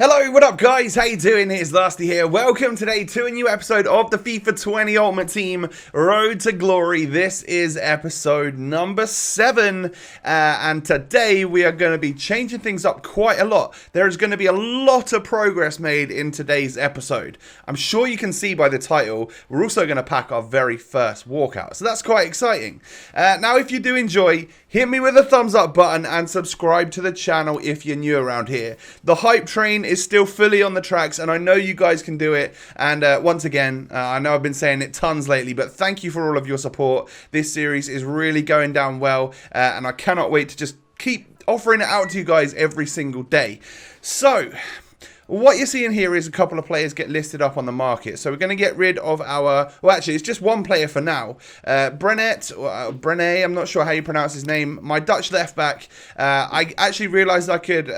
Hello, what up guys? How you doing? It's Lusty here. Welcome today to a new episode of the FIFA 20 Ultimate Team Road to Glory. This is episode number 7 and today we are going to be changing things up quite a lot. There is going to be a lot of progress made in today's episode. I'm sure you can see by the title, we're also going to pack our very first walkout. So that's quite exciting. Now if you do enjoy, hit me with a thumbs up button and subscribe to the channel if you're new around here. The hype train is still fully on the tracks and I know you guys can do it. And once again, I know I've been saying it tons lately, but thank you for all of your support. This series is really going down well and I cannot wait to just keep offering it out to you guys every single day. So what you're seeing here is a couple of players get listed up on the market. So we're going to get rid of our... Well, actually, it's just one player for now. Brené, I'm not sure how you pronounce his name. My Dutch left back. I actually realised I could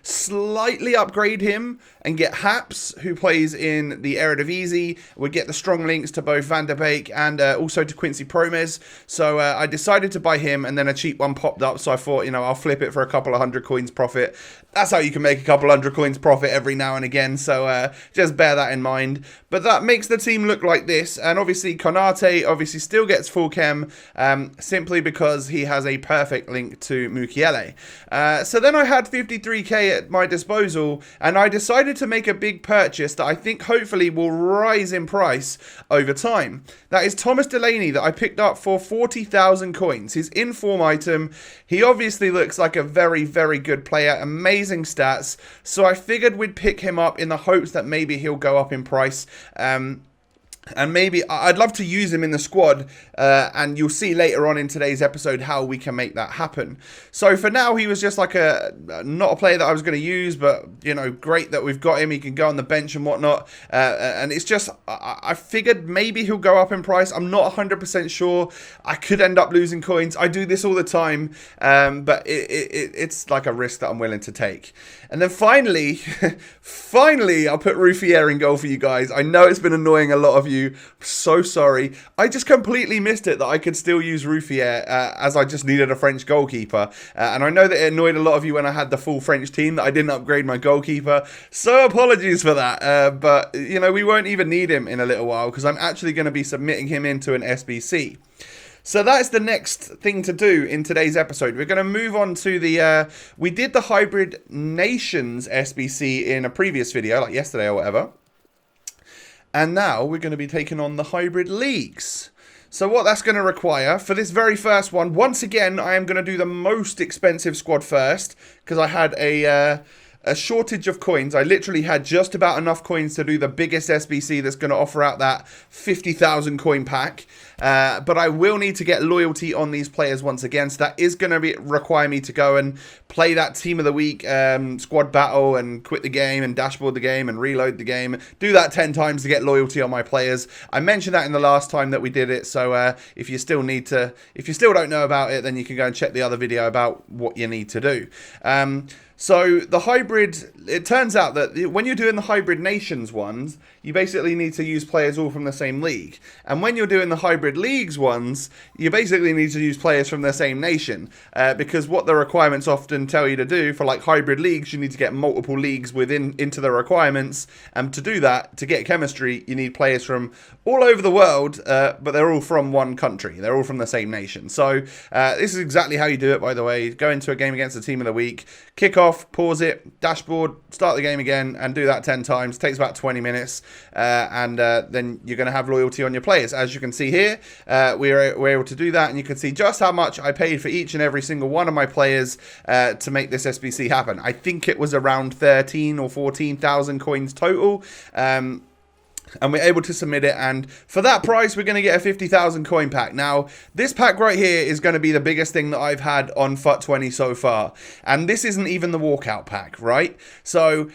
slightly upgrade him and get Haps, who plays in the Eredivisie. We'd get the strong links to both Van der Beek and also to Quincy Promes. So I decided to buy him, and then a cheap one popped up. So I thought, you know, I'll flip it for a couple of 100 coins profit. That's how you can make a couple 100 coins profit every now and again. So just bear that in mind. But that makes the team look like this. And obviously, Konate obviously still gets full chem simply because he has a perfect link to Mukiele. So then I had 53k at my disposal, and I decided to make a big purchase that I think hopefully will rise in price over time. That is Thomas Delaney that I picked up for 40,000 coins. His in-form item. He obviously looks like a very, very good player. Amazing stats. So I figured we'd pick him up in the hopes that maybe he'll go up in price. And maybe I'd love to use him in the squad, and you'll see later on in today's episode how we can make that happen. So for now, he was just like not a player that I was going to use, but you know, great that we've got him. He can go on the bench and whatnot. And it's just I figured maybe he'll go up in price. I'm not 100% sure. I could end up losing coins. I do this all the time, but it's like a risk that I'm willing to take. And then finally, I'll put Ruffier in goal for you guys. I know it's been annoying a lot of you. So sorry. I just completely missed it that I could still use Ruffier as I just needed a French goalkeeper. And I know that it annoyed a lot of you when I had the full French team that I didn't upgrade my goalkeeper. So apologies for that. But, you know, we won't even need him in a little while because I'm actually going to be submitting him into an SBC. So that's the next thing to do in today's episode. We're going to move on to the... we did the Hybrid Nations SBC in a previous video, like yesterday or whatever. And now we're going to be taking on the Hybrid Leagues. So what that's going to require for this very first one, once again, I am going to do the most expensive squad first. Because I had a shortage of coins. I literally had just about enough coins to do the biggest SBC that's going to offer out that 50,000 coin pack. But I will need to get loyalty on these players once again. So that is going to require me to go and play that team of the week squad battle and quit the game and dashboard the game and reload the game. Do that 10 times to get loyalty on my players. I mentioned that in the last time that we did it. So if you still don't know about it, then you can go and check the other video about what you need to do. So the hybrid, it turns out that when you're doing the Hybrid Nations ones, you basically need to use players all from the same league. And when you're doing the Hybrid Leagues ones, you basically need to use players from the same nation. Because what the requirements often tell you to do for like Hybrid Leagues, you need to get multiple leagues into the requirements. And to do that, to get chemistry, you need players from all over the world, but they're all from one country. They're all from the same nation. So this is exactly how you do it, by the way. Go into a game against the team of the week, kick off, pause it, dashboard, start the game again, and do that 10 times. It takes about 20 minutes, and then you're going to have loyalty on your players. As you can see here, we're able to do that, and you can see just how much I paid for each and every single one of my players to make this SBC happen. I think it was around 13 or 14,000 coins total. And we're able to submit it, and for that price we're going to get a 50,000 coin pack. Now this pack right here is going to be the biggest thing that I've had on FUT20 so far, and this isn't even the walkout pack, right? So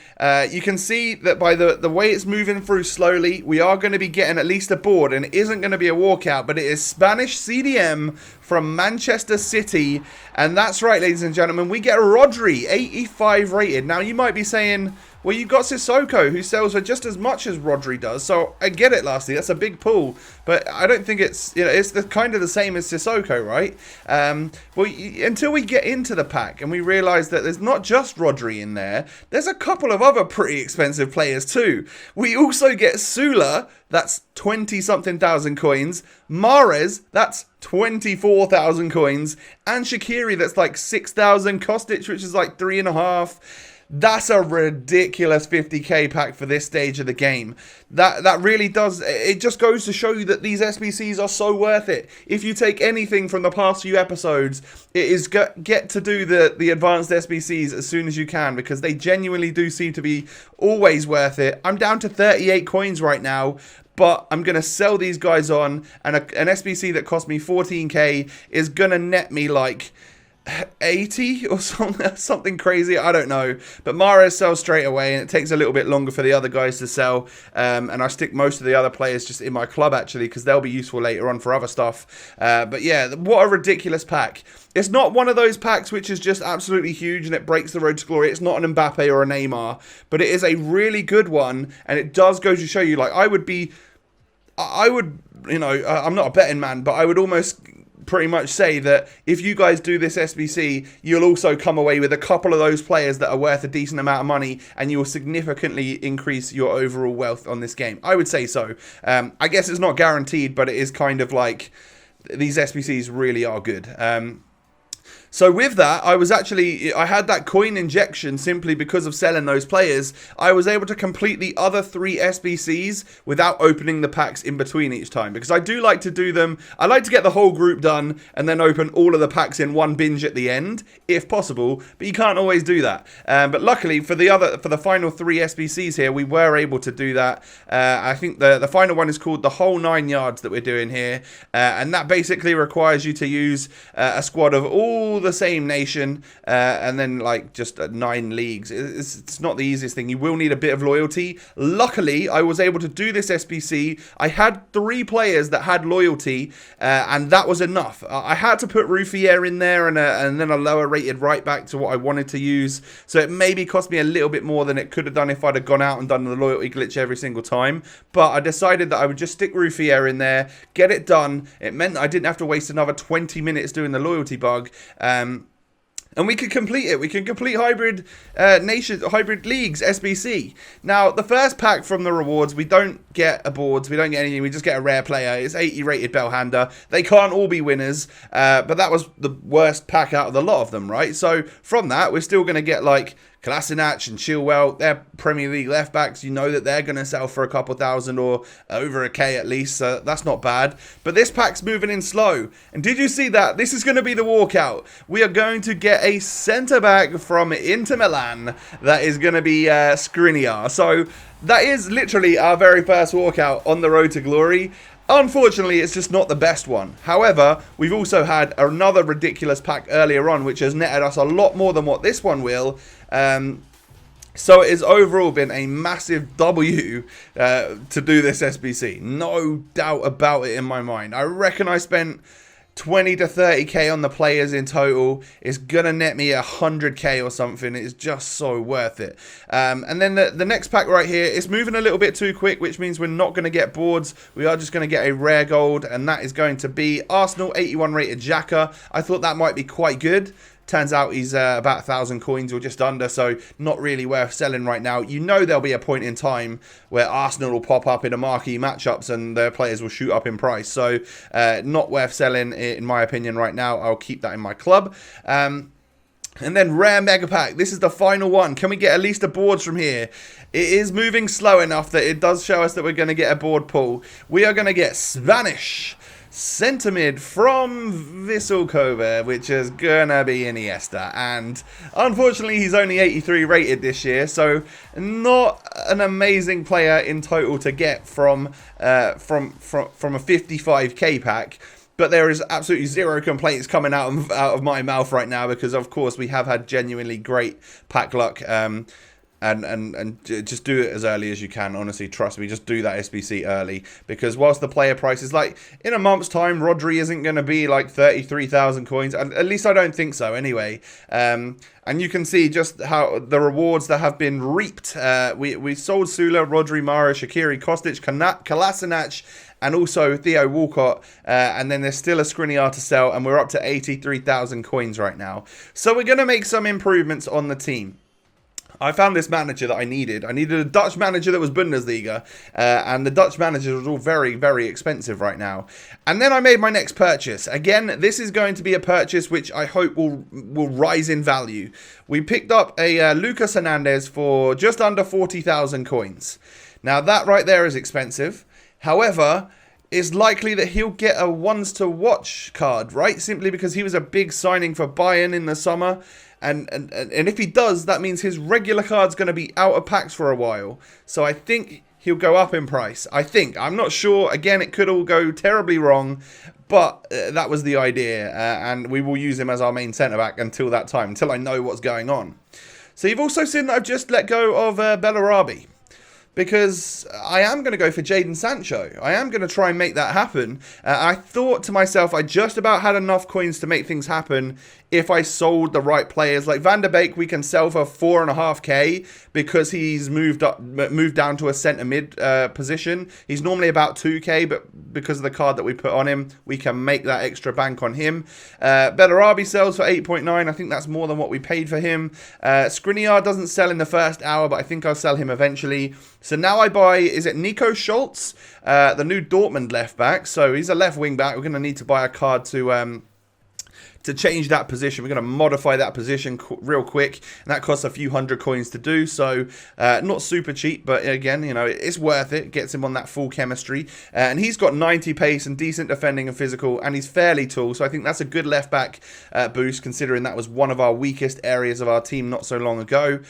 you can see that by the way it's moving through slowly, we are going to be getting at least a board, and it isn't going to be a walkout, but it is Spanish CDM from Manchester City. And that's right, ladies and gentlemen, we get Rodri, 85 rated. Now you might be saying, Well, you got Sissoko, who sells for just as much as Rodri does. So I get it, Lasty. That's a big pull, but I don't think it's it's kind of the same as Sissoko, right? Until we get into the pack and we realise that there's not just Rodri in there. There's a couple of other pretty expensive players too. We also get Sula. That's 20-something thousand coins. Mahrez, that's 24,000 coins. And Shaqiri, that's like 6,000. Kostic, which is like 3.5. That's a ridiculous 50k pack for this stage of the game. That really does. It just goes to show you that these SBCs are so worth it. If you take anything from the past few episodes, it is get to do the advanced SBCs as soon as you can, because they genuinely do seem to be always worth it. I'm down to 38 coins right now, but I'm going to sell these guys on, and an SBC that cost me 14k is going to net me like 80 or something crazy. I don't know, but Mahrez sells straight away, and it takes a little bit longer for the other guys to sell, and I stick most of the other players just in my club actually, because they'll be useful later on for other stuff. But yeah, what a ridiculous pack. It's not one of those packs which is just absolutely huge and it breaks the road to glory. It's not an Mbappe or a Neymar, but it is a really good one, and it does go to show you, like, I'm not a betting man, but I would almost pretty much say that if you guys do this SBC, you'll also come away with a couple of those players that are worth a decent amount of money, and you will significantly increase your overall wealth on this game. I would say so. I guess it's not guaranteed, but it is kind of like these SBCs really are good. So with that, I had that coin injection simply because of selling those players. I was able to complete the other 3 SBCs without opening the packs in between each time, because I do like to do them. I like to get the whole group done and then open all of the packs in one binge at the end, if possible, but you can't always do that. But luckily for the final 3 SBCs here, we were able to do that. I think the final one is called the whole 9 yards that we're doing here, and that basically requires you to use a squad of all the same nation, and then like just 9 leagues. It's not the easiest thing. You will need a bit of loyalty. Luckily, I was able to do this SBC. I had 3 players that had loyalty, and that was enough. I had to put Ruffier in there and then a lower rated right back to what I wanted to use, so it maybe cost me a little bit more than it could have done if I'd have gone out and done the loyalty glitch every single time. But I decided that I would just stick Ruffier in there, get it done. It meant that I didn't have to waste another 20 minutes doing the loyalty bug. And we could complete it. We can complete Hybrid Leagues SBC. Now, the first pack from the rewards, we don't get awards, we don't get anything, we just get a rare player. It's 80 rated Bellhander. They can't all be winners, but that was the worst pack out of the lot of them, right? So from that, we're still going to get like Kolasinac and Chilwell. They're Premier League left backs. You know that they're going to sell for a couple thousand or over a K at least, so that's not bad. But this pack's moving in slow. And did you see that? This is going to be the walkout. We are going to get a centre-back from Inter Milan that is going to be Skriniar. So that is literally our very first walkout on the road to glory. Unfortunately, it's just not the best one. However, we've also had another ridiculous pack earlier on, which has netted us a lot more than what this one will. So it has overall been a massive W to do this SBC. No doubt about it in my mind. I reckon I spent 20 to 30k on the players in total. It's gonna net me 100k or something. It's just so worth it. And then the next pack right here is moving a little bit too quick, which means we're not going to get boards. We are just going to get a rare gold, and that is going to be Arsenal 81 rated Xhaka. I thought that might be quite good. Turns out he's about 1,000 coins or just under, so not really worth selling right now. You know there'll be a point in time where Arsenal will pop up in a marquee matchups and their players will shoot up in price. So not worth selling, in my opinion, right now. I'll keep that in my club. And then rare mega pack. This is the final one. Can we get at least a boards from here? It is moving slow enough that it does show us that we're going to get a board pull. We are going to get Spanish centre mid from Vissel Kobe, which is gonna be Iniesta, and unfortunately he's only 83 rated this year, so not an amazing player in total to get from a 55k pack. But there is absolutely zero complaints coming out of my mouth right now, because of course we have had genuinely great pack luck. just do it as early as you can. Honestly, trust me, just do that SBC early, because whilst the player price is like in a month's time, Rodri isn't going to be like 33,000 coins. At least I don't think so anyway. And you can see just how the rewards that have been reaped. We sold Sula, Rodri, Mara, Shaqiri, Kostic, Kolasinac, and also Theo Walcott, and then there's still a Skriniar to sell, and we're up to 83,000 coins right now. So we're going to make some improvements on the team. I found this manager that I needed. I needed a Dutch manager that was Bundesliga, and the Dutch managers was all very, very expensive right now. And then I made my next purchase. Again, this is going to be a purchase which I hope will rise in value. We picked up a Lucas Hernandez for just under 40,000 coins. Now that right there is expensive. However, it's likely that he'll get a ones to watch card, right? Simply because he was a big signing for Bayern in the summer. And if he does, that means his regular card's going to be out of packs for a while. So I think he'll go up in price. I'm not sure. Again, it could all go terribly wrong. But that was the idea. And we will use him as our main centre-back until that time, until I know what's going on. So you've also seen that I've just let go of Bellarabi, because I am going to go for Jadon Sancho. I am going to try and make that happen. I thought to myself, I just about had enough coins to make things happen if I sold the right players. Like Van der Beek, we can sell for 4.5k because he's moved down to a centre mid position. He's normally about 2k, but because of the card that we put on him, we can make that extra bank on him. Bellarabi sells for 8.9. I think that's more than what we paid for him. Skriniar doesn't sell in the first hour, but I think I'll sell him eventually. So now I buy, is it Nico Schultz, the new Dortmund left back. So he's a left wing back. We're going to need to buy a card to change that position. We're going to modify that position real quick, and that costs a few hundred coins to do, so not super cheap, but again, you know, it's worth it. Gets him on that full chemistry, and he's got 90 pace and decent defending and physical, and he's fairly tall, so I think that's a good left back boost, considering that was one of our weakest areas of our team not so long ago.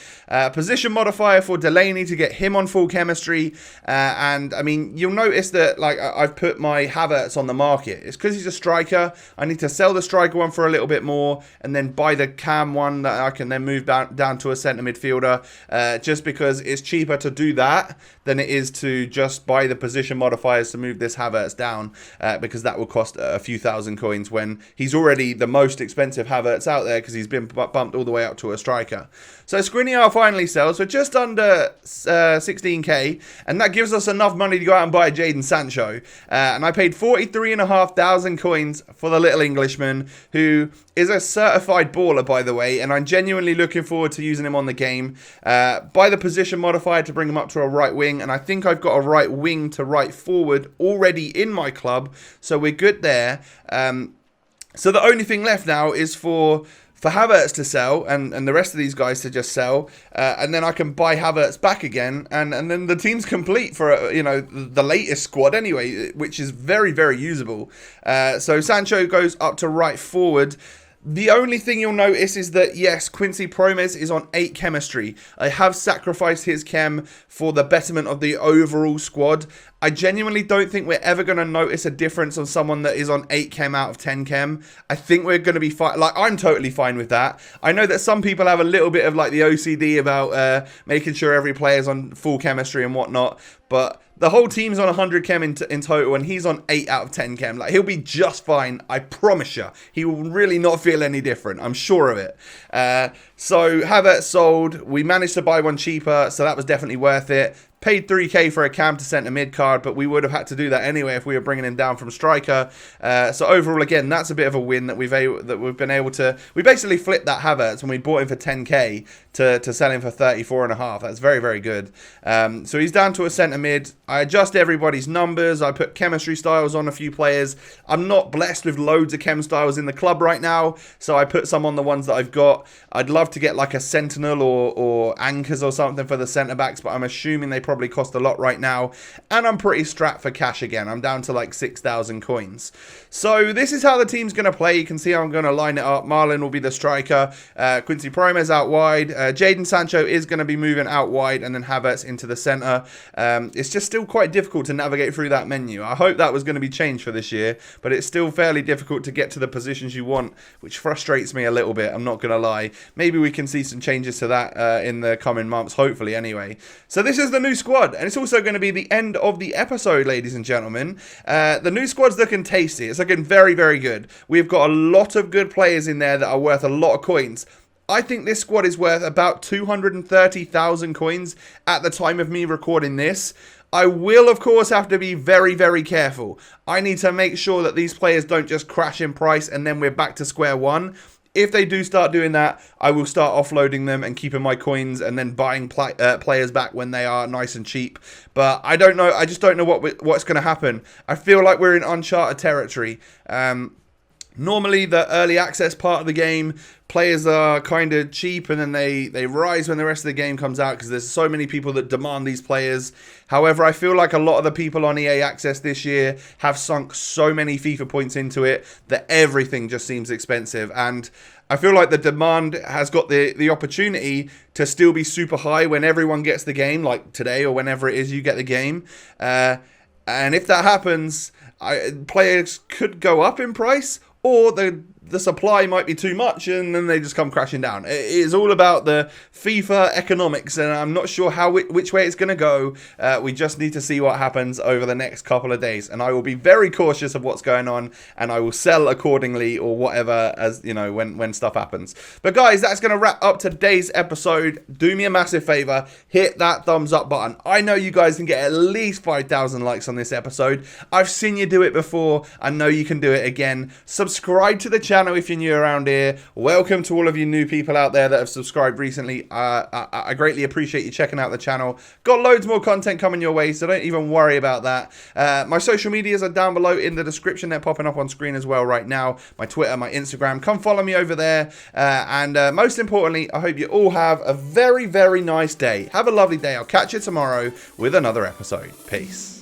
Position modifier for Delaney to get him on full chemistry, and I mean, you'll notice that like I've put my Havertz on the market. It's because he's a striker. I need to sell the striker one for a little bit more, and then buy the cam one that I can then move down to a centre midfielder, just because it's cheaper to do that than it is to just buy the position modifiers to move this Havertz down, because that will cost a few thousand coins when he's already the most expensive Havertz out there, because he's been bumped all the way up to a striker. So Skriniar finally sells for just under 16k, and that gives us enough money to go out and buy Jadon Sancho, and I paid 43,500 coins for the little Englishman, who is a certified baller, by the way, and I'm genuinely looking forward to using him on the game. Buy the position modifier to bring him up to a right wing, and I think I've got a right wing to right forward already in my club, so we're good there. So the only thing left now is for Havertz to sell, and the rest of these guys to just sell, and then I can buy Havertz back again, and then the team's complete for you know, the latest squad anyway, which is very, very usable. So Sancho goes up to right forward. The only thing you'll notice is that, yes, Quincy Promes is on 8 chemistry. I have sacrificed his chem for the betterment of the overall squad. I genuinely don't think we're ever going to notice a difference on someone that is on 8 chem out of 10 chem. I think we're going to be fine. Like, I'm totally fine with that. I know that some people have a little bit of like the OCD about making sure every player's on full chemistry and whatnot, but the whole team's on 100 chem in total, and he's on 8 out of 10 chem. Like, he'll be just fine. I promise you. He will really not feel any different. I'm sure of it. So, Havertz sold. We managed to buy one cheaper, so that was definitely worth it. Paid 3k for a cam to centre mid card, but we would have had to do that anyway if we were bringing him down from striker. So overall, again, that's a bit of a win that we've been able to. We basically flipped that Havertz when we bought him for 10k to sell him for 34.5. That's very, very good. So he's down to a centre mid. I adjust everybody's numbers. I put chemistry styles on a few players. I'm not blessed with loads of chem styles in the club right now, so I put some on the ones that I've got. I'd love to get like a Sentinel or Anchors or something for the centre backs, but I'm assuming they probably probably cost a lot right now. And I'm pretty strapped for cash again. I'm down to like 6,000 coins. So this is how the team's going to play. You can see how I'm going to line it up. Marlon will be the striker. Quincy Promes out wide. Jadon Sancho is going to be moving out wide, and then Havertz into the centre. It's just still quite difficult to navigate through that menu. I hope that was going to be changed for this year, but it's still fairly difficult to get to the positions you want, which frustrates me a little bit. I'm not going to lie. Maybe we can see some changes to that in the coming months, hopefully anyway. So this is the new squad, and it's also going to be the end of the episode, ladies and gentlemen. The new squad's looking tasty. It's looking very, very good. We've got a lot of good players in there that are worth a lot of coins. I think this squad is worth about 230,000 coins at the time of me recording this. I will, of course, have to be very, very careful. I need to make sure that these players don't just crash in price and then we're back to square one. If they do start doing that, I will start offloading them and keeping my coins and then buying players back when they are nice and cheap. But I don't know. I just don't know what's going to happen. I feel like we're in uncharted territory. Normally, the early access part of the game, players are kind of cheap and then they rise when the rest of the game comes out because there's so many people that demand these players. However, I feel like a lot of the people on EA Access this year have sunk so many FIFA points into it that everything just seems expensive. And I feel like the demand has got the opportunity to still be super high when everyone gets the game, like today or whenever it is you get the game. And if that happens, players could go up in price, or the supply might be too much and then they just come crashing down. It is all about the FIFA economics, and I'm not sure which way it's going to go. We just need to see what happens over the next couple of days, and I will be very cautious of what's going on, and I will sell accordingly or whatever, as you know, when stuff happens. But guys, that's going to wrap up today's episode. Do me a massive favor, hit that thumbs up button. I know you guys can get at least 5,000 likes on this episode. I've seen you do it before. I know you can do it again. Subscribe to the channel if you're new around here. Welcome to all of you new people out there that have subscribed recently. I greatly appreciate you checking out the channel. Got loads more content coming your way, so don't even worry about that. My social medias are down below in the description. They're popping up on screen as well right now. My Twitter, my Instagram. Come follow me over there. And most importantly, I hope you all have a very, very nice day. Have a lovely day. I'll catch you tomorrow with another episode. Peace.